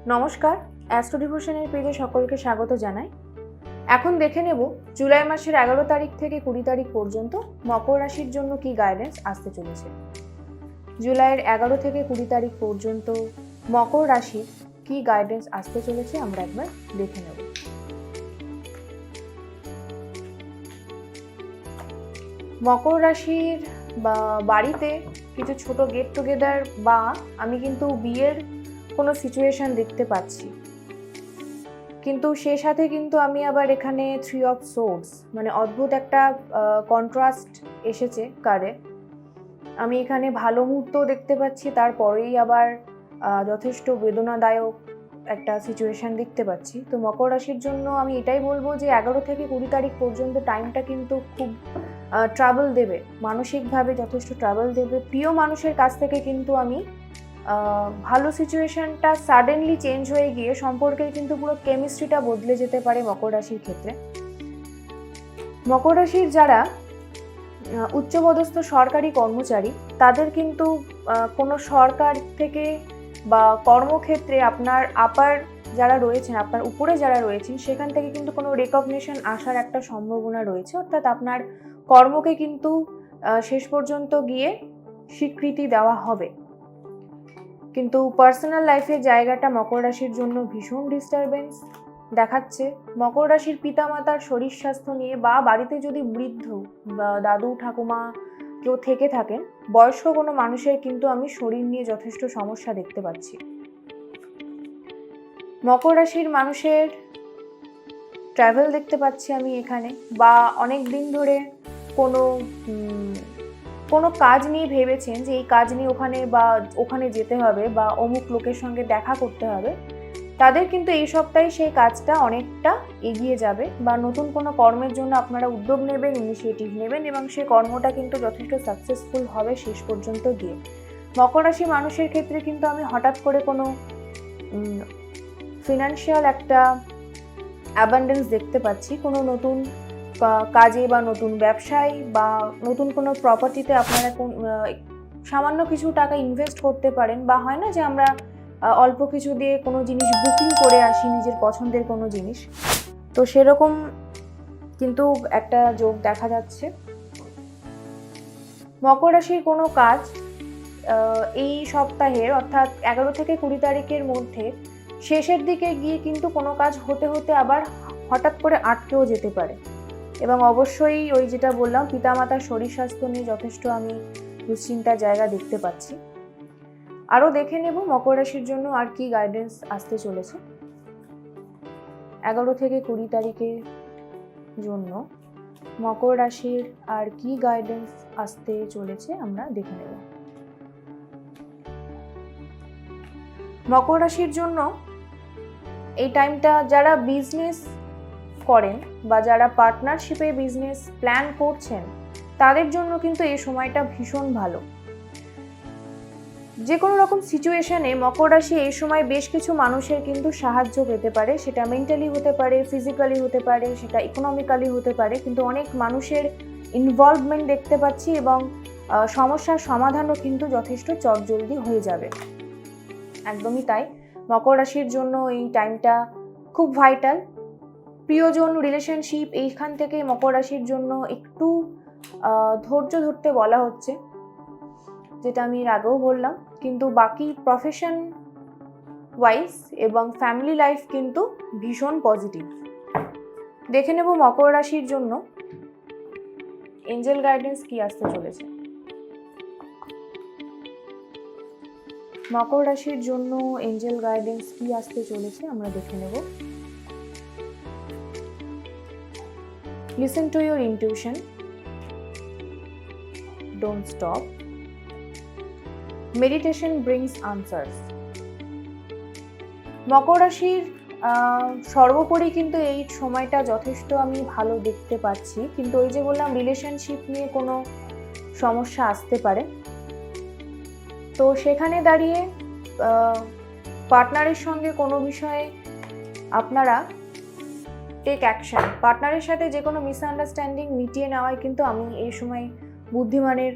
নমস্কার, অ্যাস্ট্রো ডিভোশনের পেজে সকলকে স্বাগত জানাই। এখন দেখে নেব জুলাই মাসের 11 তারিখ থেকে 20 তারিখ পর্যন্ত মকর রাশির জন্য কি গাইডেন্স আসতে চলেছে। জুলাইয়ের 11 থেকে 20 তারিখ পর্যন্ত মকর রাশির কি গাইডেন্স আসতে চলেছে আমরা একবার দেখে নেব। মকর রাশির বাড়িতে কিছু ছোট গেট টুগেদার বা আমি কিন্তু বিয়ের কোনো সিচুয়েশন দেখতে পাচ্ছি, কিন্তু সে সাথে কিন্তু আমি আবার এখানে 3 অফ সোর্ডস মানে অদ্ভুত একটা কন্ট্রাস্ট এসেছে কারে। আমি এখানে ভালো মুহূর্ত দেখতে পাচ্ছি, তারপরেই আবার যথেষ্ট বেদনাদায়ক একটা সিচুয়েশন দেখতে পাচ্ছি। তো মকর রাশির জন্য আমি এটাই বলবো যে 11 থেকে 20 তারিখ পর্যন্ত টাইমটা কিন্তু খুব ট্রাবল দেবে, মানসিকভাবে যথেষ্ট ট্রাবল দেবে। প্রিয় মানুষের কাছ থেকে কিন্তু আমি ভালো সিচুয়েশনটা সাডেনলি চেঞ্জ হয়ে গিয়ে সম্পর্কের কিন্তু পুরো কেমিস্ট্রিটা বদলে যেতে পারে মকর রাশির ক্ষেত্রে। মকর রাশির যারা উচ্চপদস্থ সরকারি কর্মচারী তাদের কিন্তু কোনো সরকার থেকে বা কর্মক্ষেত্রে আপনার আপার যারা রয়েছেন, আপনার উপরে যারা রয়েছেন সেখান থেকে কিন্তু কোনো রেকগনিশন আসার একটা সম্ভাবনা রয়েছে, অর্থাৎ আপনার কর্মকে কিন্তু শেষ পর্যন্ত গিয়ে স্বীকৃতি দেওয়া হবে। কিন্তু পার্সোনাল লাইফের জায়গাটা মকর রাশির জন্য ভীষণ ডিস্টারবেন্স দেখাচ্ছে। মকর রাশির পিতামাতার শরীর স্বাস্থ্য নিয়ে বা বাড়িতে যদি বৃদ্ধ বা দাদু ঠাকুমা কেউ থেকে থাকেন, বয়স্ক কোনো মানুষের কিন্তু আমি শরীর নিয়ে যথেষ্ট সমস্যা দেখতে পাচ্ছি। মকর রাশির মানুষের ট্রাভেল দেখতে পাচ্ছি আমি এখানে, বা অনেক দিন ধরে কোনো কাজ নিয়ে ভেবেছেন যে এই কাজ নিয়ে ওখানে যেতে হবে বা অমুক লোকের সঙ্গে দেখা করতে হবে, তাদের কিন্তু এই সপ্তাহে সেই কাজটা অনেকটা এগিয়ে যাবে, বা নতুন কোনো কর্মের জন্য আপনারা উদ্যোগ নেবেন, ইনিশিয়েটিভ নেবেন এবং সেই কর্মটা কিন্তু যথেষ্ট সাকসেসফুল হবে শেষ পর্যন্ত গিয়ে। মকর রাশি মানুষের ক্ষেত্রে কিন্তু আমি হঠাৎ করে কোনো ফিনান্সিয়াল একটা অ্যাবান্ডেন্স দেখতে পাচ্ছি, কোনো নতুন কাজে বা নতুন ব্যবসায় বা নতুন কোনো প্রপার্টিতে আপনারা সামান্য কিছু টাকা ইনভেস্ট করতে পারেন, বা হয় না যে আমরা অল্প কিছু দিয়ে কোনো জিনিস বুকিং করে আসি নিজের পছন্দের কোনো জিনিস, তো সেরকম কিন্তু একটা যোগ দেখা যাচ্ছে। মকর রাশির কোনো কাজ এই সপ্তাহের অর্থাৎ 11 থেকে 20 তারিখের মধ্যে শেষের দিকে গিয়ে কিন্তু কোনো কাজ হতে হতে আবার হঠাৎ করে আটকেও যেতে পারে। এবং অবশ্যই ওই যেটা বললাম, পিতামাতার শরীর স্বাস্থ্য নিয়ে যথেষ্ট আমি দুশ্চিন্তার জায়গা দেখতে পাচ্ছি। আরও দেখে নেব মকর রাশির জন্য আর কি গাইডেন্স আসতে চলেছে 11 থেকে 20 তারিখের জন্য। মকর রাশির আর কি গাইডেন্স আসতে চলেছে আমরা দেখে নেব। মকর রাশির জন্য এই টাইমটা যারা বিজনেস করেন বা যারা পার্টনারশিপে বিজনেস প্ল্যান করছেন তাদের জন্য কিন্তু এই সময়টা ভীষণ ভালো। যে কোনো রকম সিচুয়েশনে মকর রাশি এই সময় বেশ কিছু মানুষের কিন্তু সাহায্য পেতে পারে, সেটা মেন্টালি হতে পারে, ফিজিক্যালি হতে পারে, সেটা ইকোনমিক্যালি হতে পারে, কিন্তু অনেক মানুষের ইনভলভমেন্ট দেখতে পাচ্ছি এবং সমস্যার সমাধানও কিন্তু যথেষ্ট চটজলদি হয়ে যাবে। একদমই তাই, মকর রাশির জন্য এই টাইমটা খুব ভাইটাল। প্রিয়জন, রিলেশনশিপ, এইখান থেকে মকর রাশির জন্য একটু ধৈর্য ধরতে বলা হচ্ছে, যেটা আমি এর আগেও বললাম, কিন্তু বাকি প্রফেশন ওয়াইজ এবং ফ্যামিলি লাইফ কিন্তু ভীষণ পজিটিভ। দেখে নেব মকর রাশির জন্য এঞ্জেল গাইডেন্স কি আসতে চলেছে। মকর রাশির জন্য এঞ্জেল গাইডেন্স কি আসতে চলেছে আমরা দেখে নেব। Listen to your intuition. Don't stop. Meditation brings answers. মকর রাশির সর্বোপরি কিন্তু এই সময়টা যথেষ্ট আমি ভালো দেখতে পাচ্ছি, কিন্তু ওই যে বললাম রিলেশনশিপ নিয়ে কোনো সমস্যা আসতে পারে, তো সেখানে দাঁড়িয়ে পার্টনারের সঙ্গে কোনো বিষয়ে আপনারা টেক অ্যাকশন, পার্টনারের সাথে যে কোনো মিসআন্ডারস্ট্যান্ডিং মিটিয়ে নেওয়ায় কিন্তু আমি এই সময় বুদ্ধিমানের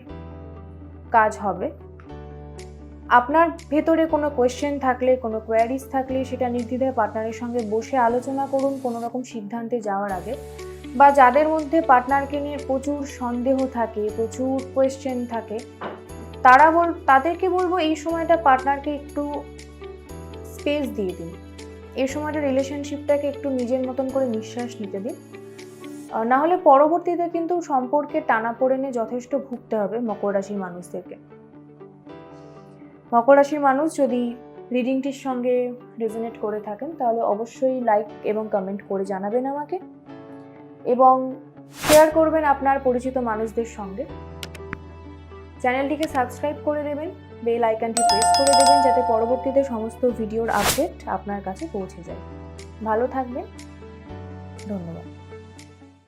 কাজ হবে। আপনার ভেতরে কোনো কোয়েশ্চেন থাকলে, কোনো কোয়ারিজ থাকলে সেটা নির্দ্বিধায় পার্টনারের সঙ্গে বসে আলোচনা করুন কোনো রকম সিদ্ধান্তে যাওয়ার আগে। বা যাদের মধ্যে পার্টনারকে নিয়ে প্রচুর সন্দেহ থাকে, প্রচুর কোয়েশ্চেন থাকে, তাদেরকে বলবো এই সময়টা পার্টনারকে একটু স্পেস দিয়ে দিন। এই সময়টা রিলেশনশিপটাকে একটু নিজের মতন করে নিঃশ্বাস নিতে দিন। না হলে পরবর্তীতে কিন্তু সম্পর্কে টানাপোড়েনে যথেষ্ট ভুগতে হবে মকর রাশির মানুষদেরকে। মকর রাশির মানুষ যদি রিডিংটির সঙ্গে রেজোনেট করে থাকেন তাহলে অবশ্যই লাইক এবং কমেন্ট করে জানাবেন আমাকে, এবং শেয়ার করবেন আপনার পরিচিত মানুষদের সঙ্গে। চ্যানেলটিকে সাবস্ক্রাইব করে দেবেন, বেল আইকনটি প্রেস করে দেবেন যাতে পরবর্তীতে সমস্ত ভিডিওর আপডেট আপনার কাছে পৌঁছে যায়। ভালো থাকবেন, ধন্যবাদ।